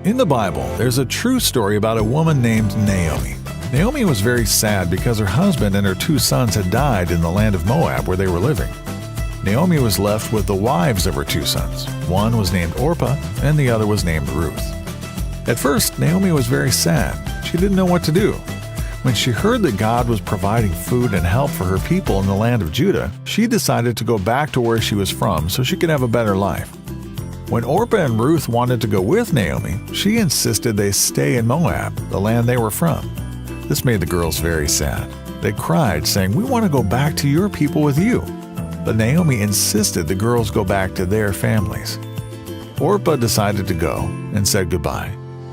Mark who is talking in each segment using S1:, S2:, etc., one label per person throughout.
S1: In the Bible, there's a true story about a woman named Naomi. Naomi was very sad because her husband and her 2 sons had died in the land of Moab where they were living. Naomi was left with the wives of her 2 sons. One was named Orpah and the other was named Ruth. At first, Naomi was very sad. She didn't know what to do. When she heard that God was providing food and help for her people in the land of Judah, she decided to go back to where she was from so she could have a better life. When Orpah and Ruth wanted to go with Naomi, she insisted they stay in Moab, the land they were from. This made the girls very sad. They cried, saying, "We want to go back to your people with you." But Naomi insisted the girls go back to their families. Orpah decided to go and said goodbye,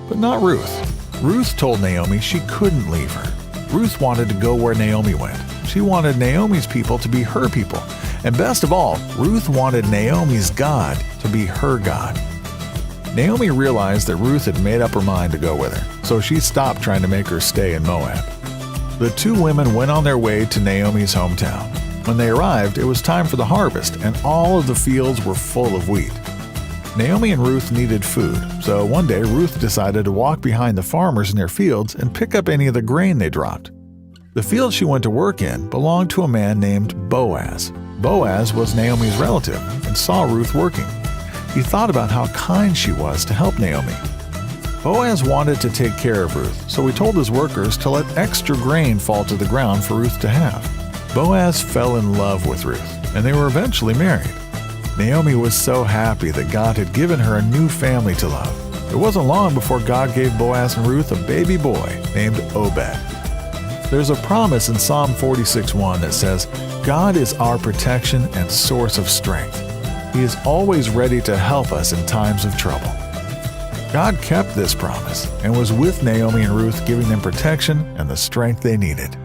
S1: but not Ruth. Ruth told Naomi she couldn't leave her. Ruth wanted to go where Naomi went. She wanted Naomi's people to be her people. And best of all, Ruth wanted Naomi's God to be her God. Naomi realized that Ruth had made up her mind to go with her, so she stopped trying to make her stay in Moab. The 2 women went on their way to Naomi's hometown. When they arrived, it was time for the harvest, and all of the fields were full of wheat. Naomi and Ruth needed food, so one day Ruth decided to walk behind the farmers in their fields and pick up any of the grain they dropped. The field she went to work in belonged to a man named Boaz. Boaz was Naomi's relative and saw Ruth working. He thought about how kind she was to help Naomi. Boaz wanted to take care of Ruth, so he told his workers to let extra grain fall to the ground for Ruth to have. Boaz fell in love with Ruth, and they were eventually married. Naomi was so happy that God had given her a new family to love. It wasn't long before God gave Boaz and Ruth a baby boy named Obed. There's a promise in Psalm 46:1 that says, "God is our protection and source of strength. He is always ready to help us in times of trouble." God kept this promise and was with Naomi and Ruth, giving them protection and the strength they needed.